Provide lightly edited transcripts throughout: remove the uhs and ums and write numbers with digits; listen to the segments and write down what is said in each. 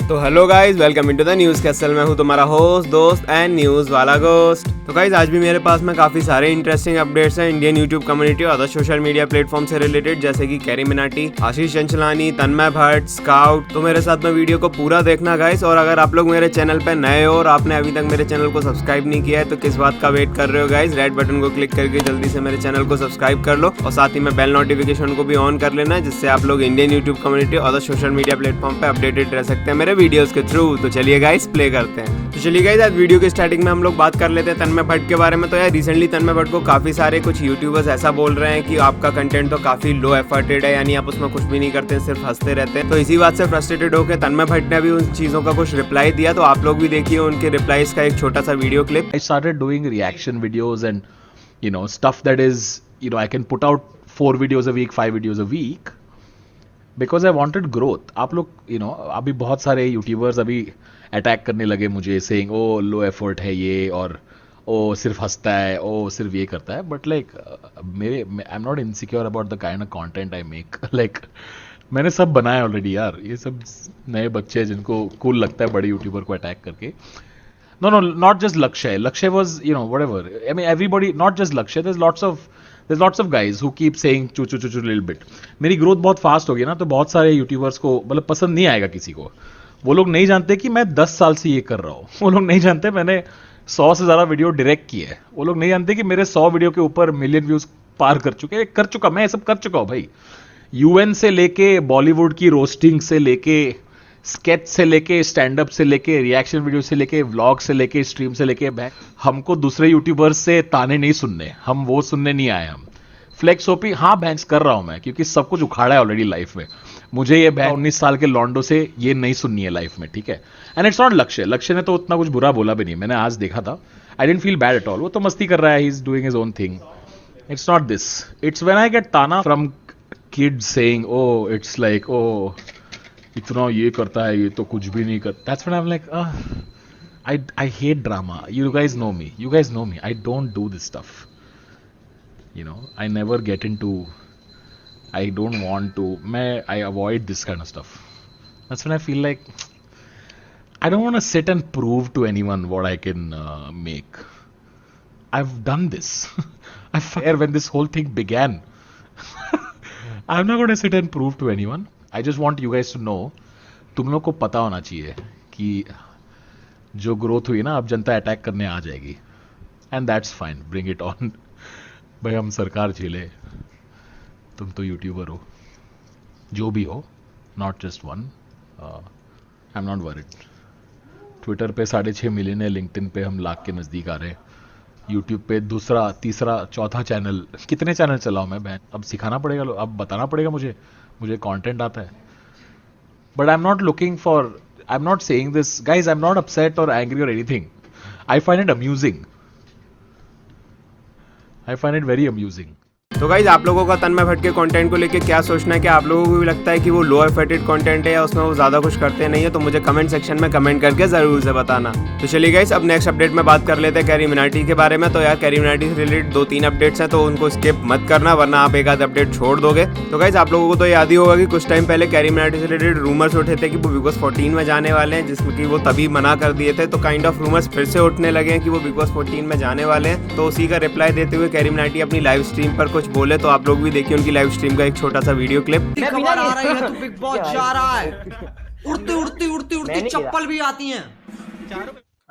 तो hello guys, welcome into the news castle. मैं हूं तुम्हारा होस्ट, दोस्त एंड न्यूज़ वाला गोस्ट। तो गाइज आज भी मेरे पास में काफ़ी सारे इंटरेस्टिंग अपडेट्स हैं इंडियन यूट्यूब कम्युनिटी और अदर सोशल मीडिया प्लेटफॉर्म से रिलेटेड, जैसे कि कैरी मिनाटी, आशीष चंचलानी, तन्मय भट्ट, स्काउट। तो मेरे साथ में वीडियो को पूरा देखना गाइज। और अगर आप लोग मेरे चैनल पे नए हो और आपने अभी तक मेरे चैनल को सब्सक्राइब नहीं किया है तो किस बात का वेट कर रहे हो गाइज। रेड बटन को क्लिक करके जल्दी से मेरे चैनल को सब्सक्राइब कर लो और साथ ही में बेल नोटिफिकेशन को भी ऑन कर लेना, जिससे आप लोग इंडियन यूट्यूब कम्युनिटी और अदर सोशल मीडिया प्लेटफॉर्म पे अपडेटेड रह सकते हैं मेरे वीडियोस के थ्रू। तो चलिए गाइस प्ले करते हैं। तो चलिए गाइस आज वीडियो के स्टार्टिंग में हम लोग बात कर लेते हैं तन्मय भट्ट के बारे में। तो यार रिसेंटली तन्मय भट्ट को काफी सारे कुछ यूट्यूबर्स ऐसा बोल रहे हैं कि आपका कंटेंट तो काफी लो एफर्टेड है, यानी आप उसमें कुछ भी नहीं करते, सिर्फ हंसते रहते हैं। तो इसी बात से फ्रस्ट्रेटेड होकर तन्मय भट्ट ने भी उन चीजों का कुछ रिप्लाई दिया। तो आप लोग भी देखिए उनके रिप्लाईज का एक छोटा सा video clip. I started doing reaction videos and stuff that is I can put out 4 videos a week, 5 videos a week because I wanted growth. आप लोग अभी बहुत सारे यूट्यूबर्स अभी अटैक करने लगे मुझे, सेइंग ओ लो एफर्ट है ये, और ओ सिर्फ हंसता है, ओ सिर्फ ये करता है। But like I am not insecure about the kind of content I make. Like मैंने सब बनाया ऑलरेडी यार। ये सब नए बच्चे हैं जिनको कूल लगता है बड़े यूट्यूबर को अटैक करके। No, not just Lakshay. Lakshay was, whatever. I mean, everybody, not just Lakshay. There's lots of guys who keep saying choo little bit. मेरी ग्रोथ बहुत फास्ट हो गई ना, तो बहुत सारे यूट्यूबर्स को मतलब पसंद नहीं आएगा किसी को। वो लोग नहीं जानते कि मैं 10 साल से ये कर रहा हूँ। वो लोग नहीं जानते मैंने 100 से ज़्यादा वीडियो डायरेक्ट किए हैं। वो लोग नहीं जानते कि मेरे 100 वीडियो के ऊपर मिलियन व्यूज पार कर चुका मैं ये सब कर चुका हूँ भाई। यूएन से लेके बॉलीवुड की रोस्टिंग से लेके स्केच से लेके स्टैंड अप से लेके रिएक्शन वीडियो से लेके व्लॉग से लेके स्ट्रीम से लेके बैक, हमको दूसरे यूट्यूबर्स से ताने नहीं सुनने, हम वो सुनने नहीं आए। हम फ्लेक्स ओपी हाँ बैंक्स कर रहा हूं मैं, क्योंकि सब कुछ उखाड़ा है ऑलरेडी लाइफ में। मुझे ये 19 साल के लॉन्डो से ये नहीं सुननी है लाइफ में, ठीक है। एंड इट्स नॉट लक्ष्य ने तो उतना कुछ बुरा बोला भी नहीं, मैंने आज देखा था। I don't feel bad at all. वो तो मस्ती कर रहा है, he is doing his own thing. It's not this, it's when I get ताना from kids saying oh it's like oh इतना ये करता है, ये तो कुछ भी नहीं करता। That's when I'm like, I hate drama. You guys know me. I don't do this stuff. I never get into. I don't want to. I avoid this kind of stuff. That's when I feel like I don't want to sit and prove to anyone what I can make. I've done this. I fire when this whole thing began. I'm not going to sit and prove to anyone. I just want you guys to know, तुम लोग को पता होना चाहिए कि जो growth हुई ना, अब जनता अटैक करने आ जाएगी। And that's fine, bring it on भाई। हम सरकार झेले, तुम तो यूट्यूबर हो, जो भी हो, not just one. I am not worried. Twitter पे 6.5 मिलियन है, लिंक्डइन पे हम लाख के नज़दीक आ रहे हैं, यूट्यूब पे दूसरा तीसरा चौथा चैनल। कितने चैनल चलाऊं मैं बहन? अब सिखाना पड़ेगा, अब बताना पड़ेगा मुझे कंटेंट आता है। But I am not looking for, I am not saying this guys, I am not upset और एंग्री और anything. I find it amusing, I find it very amusing. तो गाइज आप लोगों का तन्मय भट्ट के कंटेंट को लेके क्या सोचना है? क्या आप लोगों को भी लगता है कि वो लो एफर्टेड कंटेंट है या उसमें वो ज़्यादा कुछ करते नहीं है? तो मुझे कमेंट सेक्शन में कमेंट करके ज़रूर से बताना। तो चलिए गाइज अब नेक्स्ट अपडेट में बात कर लेते हैं कैरी मिनाटी के बारे में। तो यार कैरी मिनाटी से रिलेटेड 2-3 अपडेट्स हैं, तो उनको स्किप मत करना, वरना आप एक आध अपडेट छोड़ दोगे। तो गाइज आप लोगों को तो याद ही होगा कि कुछ टाइम पहले कैरी मिनाटी से रिलेटेड रूमर्स उठे थे कि वो बिग बॉस 14 में जाने वाले हैं, जिसमें कि वो तभी मना कर दिए थे। तो काइंड ऑफ रूमर्स फिर से उठने लगे हैं कि वो बिग बॉस 14 में जाने वाले हैं। तो उसी का रिप्लाई देते हुए कैरी मिनाटी अपनी लाइव स्ट्रीम पर कुछ बोले। तो आप लोग भी देखिए उनकी लाइव स्ट्रीम का एक छोटा सा वीडियो क्लिप। खबर आ रही है तो बिग बॉस जा रहा है। उड़ती चप्पल भी आती हैं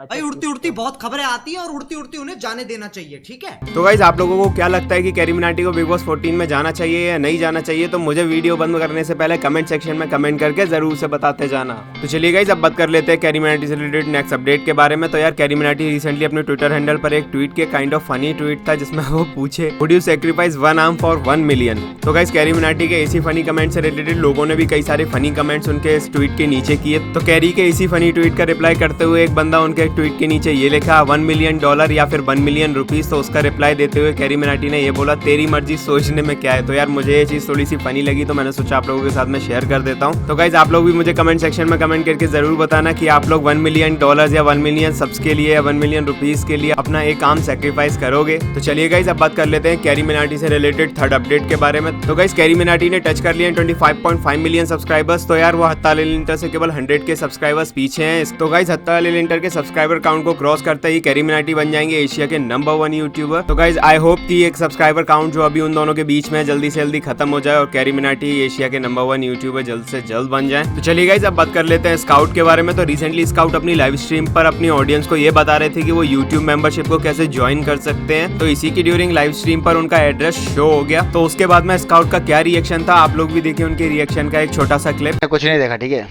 भाई, उड़ती बहुत खबरें आती हैं और उड़ती उन्हें जाने देना चाहिए, ठीक है। तो गाइस आप लोगों को क्या लगता है कि कैरी मिनाटी को बिग बॉस 14 में जाना चाहिए या नहीं जाना चाहिए? तो मुझे वीडियो बंद करने से पहले कमेंट सेक्शन में कमेंट करके जरूर से बताते जाना। तो चलिए गाइस अब बात कर लेते हैं कैरी मिनाटी से रिलेटेड नेक्स्ट अपडेट के बारे में। तो यार कैरी मिनाटी रिसेंटली अपने ट्विटर हैंडल पर एक ट्वीट के काइंड ऑफ फनी ट्वीट था, जिसमें वो पूछे would you sacrifice 1 arm for 1 million. तो गाइस कैरी मिनाटी के इसी फनी कमेंट से रिलेटेड लोगों ने भी कई सारे फनी कमेंट्स उनके इस ट्वीट के नीचे किए। तो कैरी के इसी फनी ट्वीट का रिप्लाई करते हुए एक बंदा उनके के ट्वीट के नीचे ये लिखा $1 मिलियन या फिर $1 मिलियन रुपीज। तो उसका रिप्लाई देते हुए कैरी मिनाटी ने ये बोला तेरी मर्जी, सोचने में क्या है। तो यार मुझे ये चीज थोड़ी सी फनी लगी तो मैंने सोचा आप लोगों के साथ में शेयर कर देता हूँ। तो गाइज आप लोग भी मुझे कमेंट सेक्शन में कमेंट करके जरूर बताना कि आप लोग $1 मिलियन या 1 मिलियन सब्स के लिए या 1 मिलियन रुपीज के लिए अपना एक काम सेक्रीफाइस करोगे। तो चलिए गाइज अब बात कर लेते हैं कैरी मिनाटी से रिलेटेड थर्ड अपडेट के बारे में। तो गाइज कैरी मिनाटी ने टच कर लिया 25.5 मिलियन सब्सक्राइबर्स। तो यार वो हत्ता लिंटर से केवल 100 के सब्सक्राइबर्स पीछे हैं। तो गाइज हत्ता लिंटर के सब्सक्राइबर काउंट को क्रॉस करते ही कैरी मिनाटी बन जाएंगे एशिया के नंबर 1 यूट्यूबर। तो गाइज आई होप कि एक सब्सक्राइबर काउंट जो अभी उन दोनों के बीच में जल्दी से जल्दी खत्म हो जाए और कैरी मिनाटी एशिया के नंबर 1 यूट्यूबर जल्द से जल्द बन जाए। तो चलिए गाइज अब बात कर लेते हैं स्काउट के बारे में। तो रिसेंटली स्काउट अपनी लाइव स्ट्रीम पर अपनी ऑडियंस को ये बता रहे थे कि वो यूट्यूब मेंबरशिप को कैसे ज्वाइन कर सकते हैं। तो इसी की ड्यूरिंग लाइव स्ट्रीम पर उनका एड्रेस शो हो गया। तो उसके बाद में स्काउट का क्या रिएक्शन था आप लोग भी देखिए उनके रिएक्शन का एक छोटा सा क्लिप। कुछ नहीं देखा, ठीक है,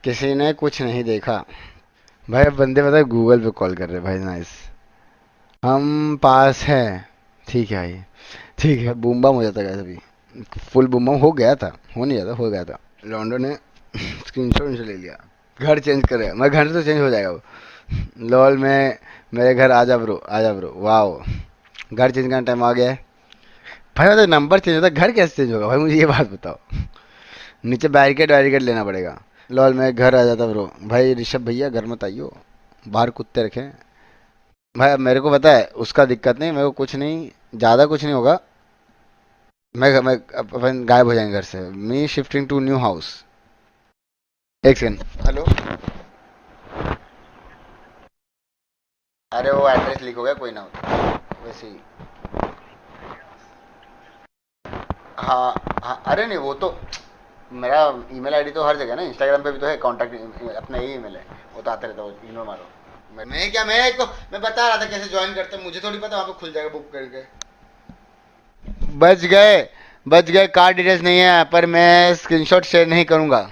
किसी ने कुछ नहीं देखा भाई। अब बंदे पता है गूगल पे कॉल कर रहे भाई। नाइस, हम पास हैं, ठीक है भाई, ठीक है। बूम बम हो जाता अभी, फुल बूम बम हो गया था, हो नहीं जाता, हो गया था। लॉन्डो ने स्क्रीनशॉट ले लिया, घर चेंज कर रहा, मैं घर तो चेंज हो जाएगा वो। लॉल में मेरे घर आजा ब्रो, आजा ब्रो, वाह, घर चेंज करना टाइम आ गया है भाई। मतलब नंबर चेंज होता है, घर कैसे चेंज होगा भाई, मुझे ये बात बताओ। नीचे बैरिकेड लेना पड़ेगा। लॉल में घर आ जाता ब्रो। भाई ऋषभ भैया घर मत आइयो, बाहर कुत्ते रखें भाई। अब मेरे को पता है उसका दिक्कत नहीं, मेरे को कुछ नहीं, ज़्यादा कुछ नहीं होगा। मैं अपन गायब हो जाएंगे घर से। मी शिफ्टिंग टू न्यू हाउस। एक सेकंड, हेलो, अरे वो एड्रेस लीक हो गया, कोई ना हो वैसे ही। हाँ, अरे नहीं, वो तो मेरा ईमेल आईडी तो हर जगह ना, इंस्टाग्राम पे भी तो है, कॉन्टैक्ट अपना यही ईमेल है, वो तो आते रहता है, इग्नोर मारो। मैं बता रहा था कैसे ज्वाइन करते हैं, मुझे थोड़ी पता वहाँ पे खुल जाएगा बुक करके। बच गए, कार्ड डिटेल्स नहीं है, पर मैं स्क्रीनशॉट शेयर नहीं करूँगा।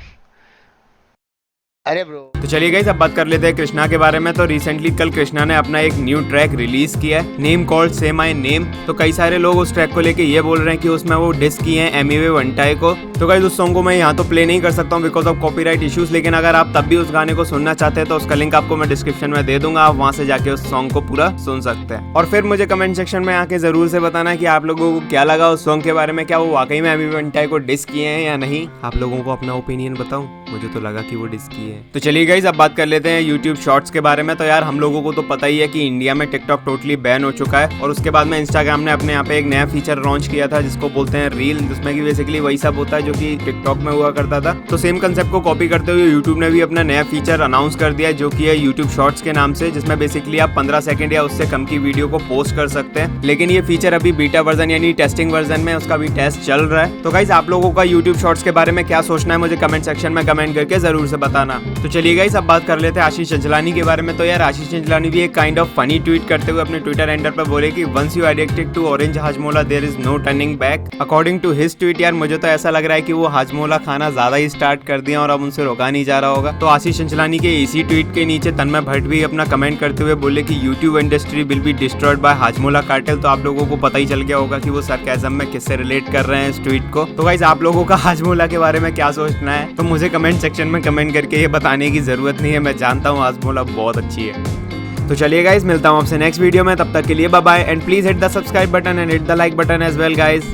अरे ब्रो। तो चलिए गाइस अब बात कर लेते हैं कृष्णा के बारे में। तो रिसेंटली कल कृष्णा ने अपना एक न्यू ट्रैक रिलीज किया है, नेम कॉल्ड से माय नेम। तो कई सारे लोग उस ट्रैक को लेके ये बोल रहे हैं कि उसमें वो डिस किए हैं एमिवे वंटाई को। तो गाइस उस सॉन्ग को मैं यहाँ तो प्ले नहीं कर सकता हूँ बिकॉज ऑफ कॉपीराइट इश्यूज, लेकिन अगर आप तब भी उस गाने को सुनना चाहते हैं तो उसका लिंक आपको मैं डिस्क्रिप्शन में दे दूंगा, आप वहाँ से जाके उस सॉन्ग को पूरा सुन सकते हैं। और फिर मुझे कमेंट सेक्शन में आके जरूर से बताना कि आप लोगों को क्या लगा उस सॉन्ग के बारे में, क्या वो वाकई में एमिवे वंटाई को डिस किए हैं या नहीं। आप लोगों को अपना ओपिनियन बताऊं, मुझे तो लगा कि वो डिस किए हैं। तो चलिए गाइस अब बात कर लेते हैं यूट्यूब शॉर्ट्स के बारे में। तो यार हम लोगों को तो पता ही है कि इंडिया में टिकटॉक टोटली बैन हो चुका है और उसके बाद में इंस्टाग्राम ने अपने यहाँ पे एक नया फीचर लॉन्च किया था जिसको बोलते हैं रील, जिसमें कि बेसिकली वही सब होता है जो कि टिकटॉक में हुआ करता था। तो सेम कंसेप्ट को कॉपी करते हुए यूट्यूब ने भी अपना नया फीचर अनाउंस कर दिया जो कि है यूट्यूब शॉर्ट्स के नाम से, जिसमें बेसिकली आप 15 सेकंड या उससे कम की वीडियो को पोस्ट कर सकते हैं। लेकिन ये फीचर अभी बीटा वर्जन यानी टेस्टिंग वर्जन में, उसका भी टेस्ट चल रहा है। तो गाइस आप लोगों का यूट्यूब शॉर्ट्स के बारे में क्या सोचना है मुझे कमेंट सेक्शन में कमेंट करके जरूर से बताना। तो चलिए गाइस अब बात कर लेते हैं आशीष चंचलानी के बारे में। तो यार आशीष चंचलानी भी एक काइंड ऑफ फनी ट्वीट करते हुए अपने ट्विटर हैंडल पर बोले कि once you addicted to orange Hajmola there is no turning back. According to his tweet यार मुझे तो ऐसा लग रहा है कि वो हाजमोला खाना ज्यादा ही स्टार्ट कर दिया और अब उनसे रोका नहीं जा रहा होगा। तो आशीष चंचलानी के इसी ट्वीट के नीचे तन्मय भट्ट भी अपना कमेंट करते हुए बोले कि YouTube industry will be destroyed by Hajmola cartel. तो आप लोगों को पता ही चल गया होगा कि वो सरकाज़म में किससे रिलेट कर रहे हैं इस ट्वीट को। तो गाइस आप लोगों का हाजमोला के बारे में क्या सोचना है तो मुझे कमेंट सेक्शन में कमेंट करके ये बताने की जरूरत नहीं है, मैं जानता हूँ हाजमोला बहुत अच्छी है। तो चलिए गाइस मिलता हूँ आपसे नेक्स्ट वीडियो में, तब तक के लिए bye bye and please hit the subscribe button and hit the like button as well guys.